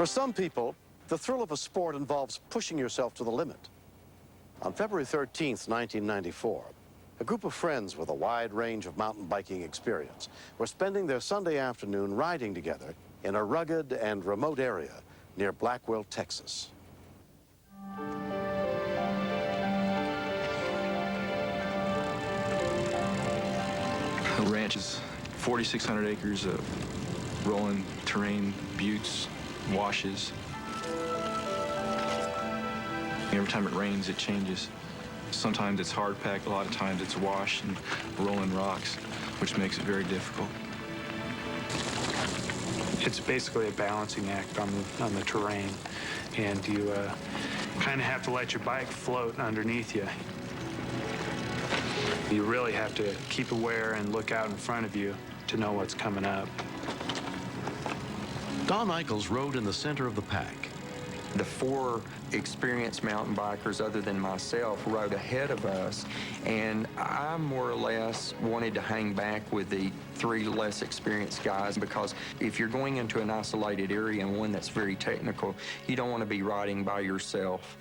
For some people, the thrill of a sport involves pushing yourself to the limit. On February 13th, 1994, a group of friends with a wide range of mountain biking experience were spending their Sunday afternoon riding together in a rugged and remote area near Blackwell, Texas. The ranch is 4,600 acres of rolling terrain, buttes, washes. Every time it rains, it changes. Sometimes it's hard packed, a lot of times it's wash and rolling rocks, which makes it very difficult. It's basically a balancing act on the terrain, and you kind of have to let your bike float underneath you. You really have to keep aware and look out in front of you to know what's coming up. Don Eichels rode in the center of the pack. The 4 experienced mountain bikers, other than myself, rode ahead of us, and I more or less wanted to hang back with the 3 less experienced guys, because if you're going into an isolated area and one that's very technical, you don't want to be riding by yourself.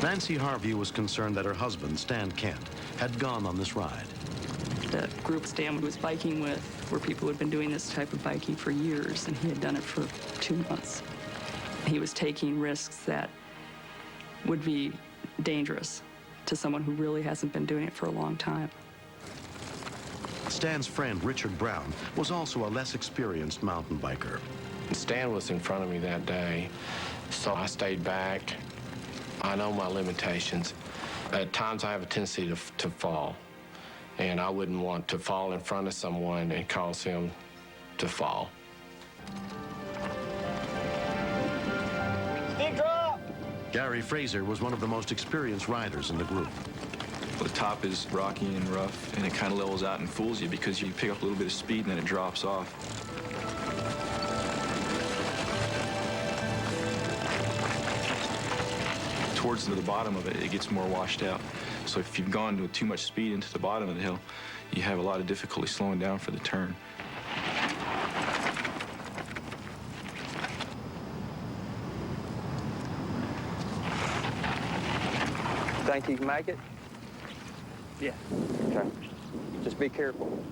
Nancy Harvey was concerned that her husband, Stan Kent, had gone on this ride. The group Stan was biking with were people who had been doing this type of biking for years, and he had done it for 2 months. He was taking risks that would be dangerous to someone who really hasn't been doing it for a long time. Stan's friend, Richard Brown, was also a less experienced mountain biker. Stan was in front of me that day, so I stayed back. I know my limitations. At times I have a tendency to fall, and I wouldn't want to fall in front of someone and cause him to fall. Steep drop! Gary Fraser was one of the most experienced riders in the group. The top is rocky and rough, and it kind of levels out and fools you because you pick up a little bit of speed and then it drops off. Towards the bottom of it, it gets more washed out. So if you've gone with too much speed into the bottom of the hill, you have a lot of difficulty slowing down for the turn. Think you can make it? Yeah. Okay. Just be careful.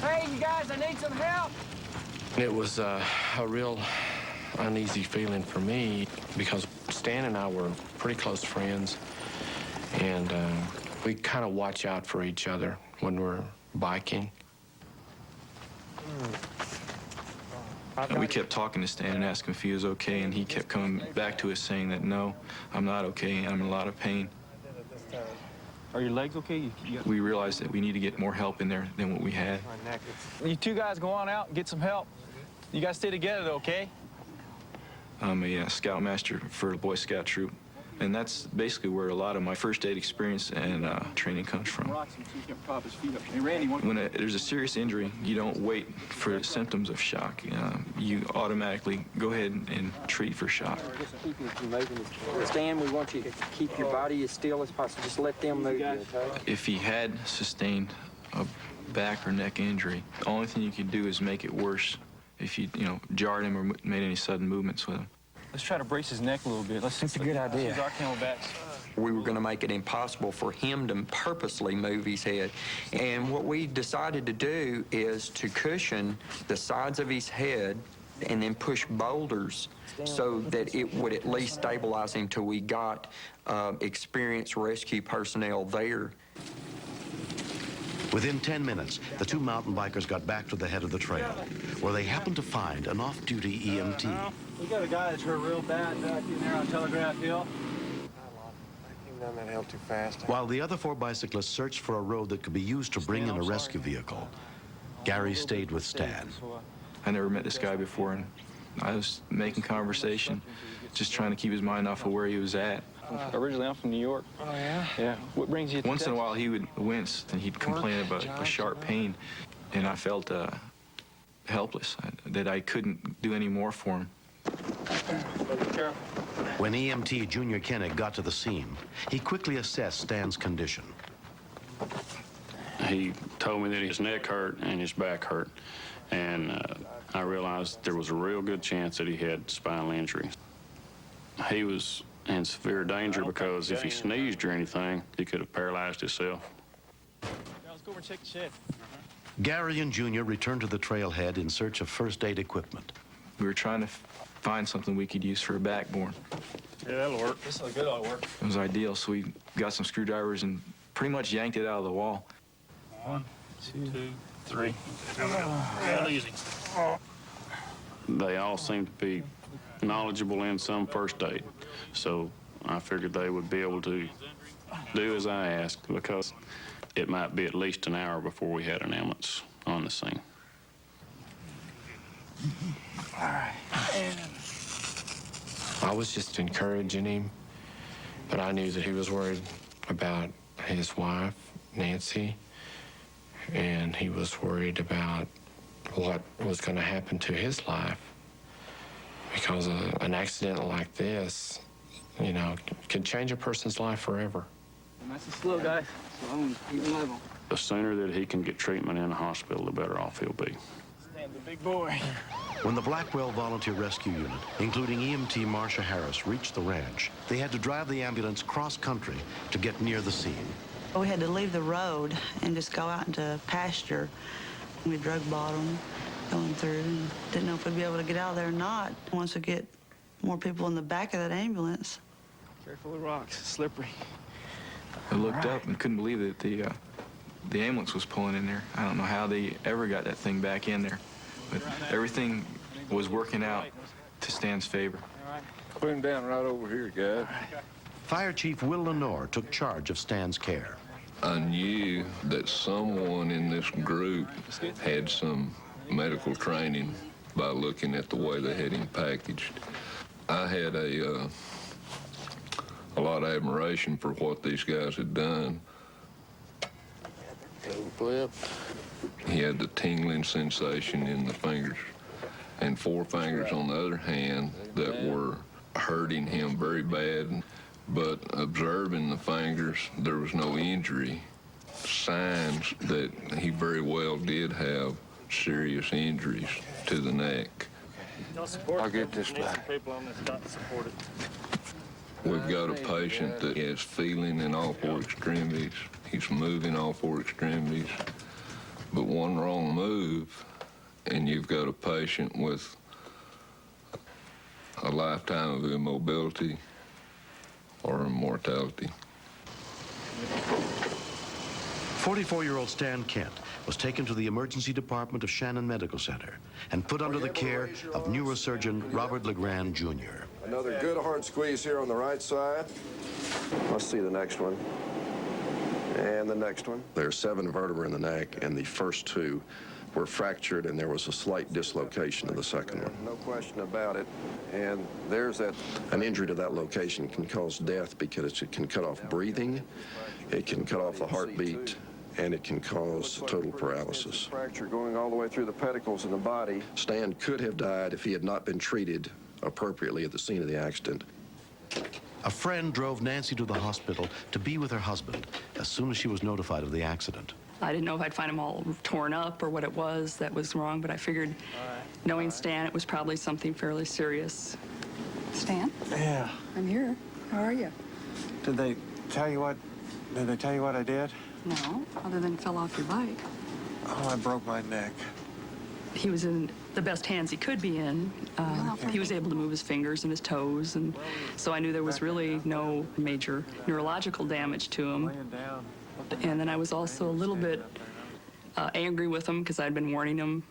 Hey, you guys, I need some help. It was a real uneasy feeling for me because Stan and I were pretty close friends, and we kind of watch out for each other when we're biking. And we kept talking to Stan and asking if he was okay, and he kept coming back to us saying that, no, I'm not okay, I'm in a lot of pain. Are your legs okay? We realized that we need to get more help in there than what we had. You 2 guys go on out and get some help. You guys stay together, though, okay? I'm a scoutmaster for a Boy Scout troop, and that's basically where a lot of my first aid experience and training comes from. When there's a serious injury, you don't wait for symptoms of shock. You automatically go ahead and treat for shock. Stan, we want you to keep your body as still as possible. Just let them move you, okay? If he had sustained a back or neck injury, the only thing you could do is make it worse if you jarred him or made any sudden movements with him. Let's try to brace his neck a little bit. That's a good idea. Use our camelbacks. We were going to make it impossible for him to purposely move his head. And what we decided to do is to cushion the sides of his head and then push boulders so that it would at least stabilize him till we got experienced rescue personnel there. Within 10 minutes, the two mountain bikers got back to the head of the trail, where they happened to find an off-duty EMT. We got a guy that's hurt real bad back in there on Telegraph Hill. I came down that hill too fast. While the other four bicyclists searched for a road that could be used to bring in a rescue vehicle, Gary stayed with Stan. I never met this guy before, and I was making conversation, just trying to keep his mind off of where he was at. Originally, I'm from New York. Oh, yeah? Yeah. What brings you to Once in a Texas? while, he would wince, and he'd complain about a sharp pain, and I felt helpless, that I couldn't do any more for him. When EMT Junior Koenig got to the scene, he quickly assessed Stan's condition. He told me that his neck hurt and his back hurt, and I realized there was a real good chance that he had spinal injury. He was in severe danger because if he sneezed or anything, he could have paralyzed himself. Let's go over and check the shed. Gary and Junior returned to the trailhead in search of first aid equipment. We were trying to find something we could use for a backboard. Yeah, that'll work. This is a good all work. It was ideal, so we got some screwdrivers and pretty much yanked it out of the wall. 1, 2, 3. Real easy. They all seem to be knowledgeable in some first aid, so I figured they would be able to do as I asked, because it might be at least an hour before we had an ambulance on the scene. All right. I was just encouraging him, but I knew that he was worried about his wife, Nancy, and he was worried about what was going to happen to his life, because an accident like this, you know, can change a person's life forever. Nice and slow, guys. So I'm keeping level. The sooner that he can get treatment in the hospital, the better off he'll be. Stand the big boy. When the Blackwell Volunteer Rescue Unit, including EMT Marcia Harris, reached the ranch, they had to drive the ambulance cross-country to get near the scene. We had to leave the road and just go out into pasture. We drug bottom going through and didn't know if we'd be able to get out of there or not. Once we get more people in the back of that ambulance. Careful of rocks, slippery. I looked up and couldn't believe that the ambulance was pulling in there. I don't know how they ever got that thing back in there, but everything was working out to Stan's favor. Put him down right over here, guys. Fire Chief Will Lenore took charge of Stan's care. I knew that someone in this group had some medical training by looking at the way they had him packaged. I had a lot of admiration for what these guys had done. Flip. He had the tingling sensation in the fingers, and forefingers on the other hand that were hurting him very bad. But observing the fingers, there was no injury, signs that he very well did have serious injuries to the neck. I'll get this back. We've got a patient that has feeling in all four extremities. He's moving all four extremities. But one wrong move, and you've got a patient with a lifetime of immobility or immortality. 44-year-old Stan Kent was taken to the emergency department of Shannon Medical Center and put under the care of neurosurgeon Robert LeGrand, Jr. Another good hard squeeze here on the right side. Let's see the next one. And the next one. There's 7 vertebrae in the neck, and the first 2 were fractured, and there was a slight dislocation in the second one. No question about it. And there's that. An injury to that location can cause death because it can cut off breathing, it can cut off the heartbeat, and it can cause total paralysis. Fracture going all the way through the pedicles in the body. Stan could have died if he had not been treated appropriately at the scene of the accident. A friend drove Nancy to the hospital to be with her husband as soon as she was notified of the accident. I didn't know if I'd find him all torn up or what it was that was wrong, but I figured, knowing Stan, it was probably something fairly serious. Stan? Yeah. I'm here. How are you? Did they tell you what I did? No, other than fell off your bike. Oh, I broke my neck. He was in the best hands he could be in. He was able to move his fingers and his toes, and so I knew there was really no major neurological damage to him. And then I was also a little bit angry with him because I'd been warning him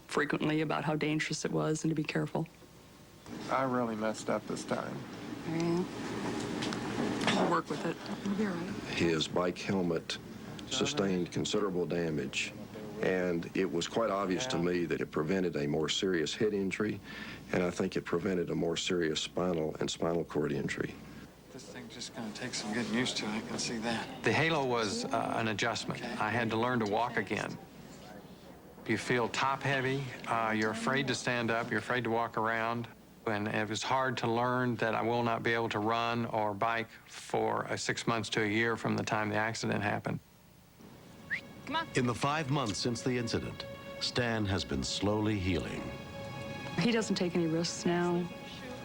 frequently about how dangerous it was and to be careful. I really messed up this time. Yeah. I'll work with it. It'll be all right. His bike helmet sustained considerable damage, and it was quite obvious to me that it prevented a more serious head injury, and I think it prevented a more serious spinal and spinal cord injury. This thing's just going to take some getting used to. I can see that. The halo was an adjustment. I had to learn to walk again. You feel top-heavy, you're afraid to stand up, you're afraid to walk around, and it was hard to learn that I will not be able to run or bike for 6 months to a year from the time the accident happened. In the 5 months since the incident, Stan has been slowly healing. He doesn't take any risks now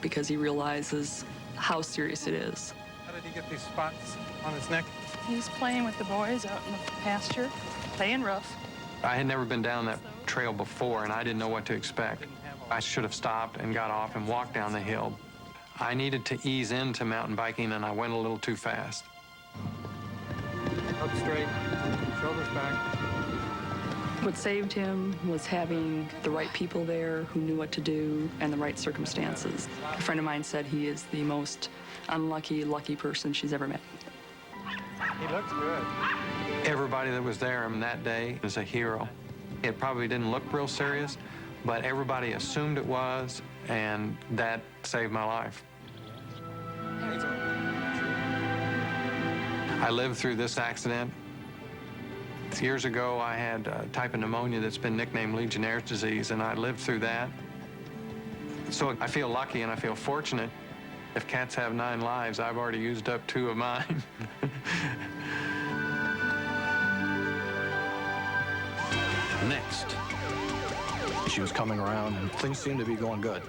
because he realizes how serious it is. How did he get these spots on his neck? He's playing with the boys out in the pasture, playing rough. I had never been down that trail before, and I didn't know what to expect. I should have stopped and got off and walked down the hill. I needed to ease into mountain biking, and I went a little too fast. Up straight, shoulders back. What saved him was having the right people there who knew what to do and the right circumstances. A friend of mine said he is the most unlucky, lucky person she's ever met. He looks good. Everybody that was there on that day was a hero. It probably didn't look real serious, but everybody assumed it was, and that saved my life. I lived through this accident. Years ago, I had a type of pneumonia that's been nicknamed Legionnaire's disease, and I lived through that. So I feel lucky and I feel fortunate. If cats have 9 lives, I've already used up 2 of mine. Next. She was coming around and things seemed to be going good.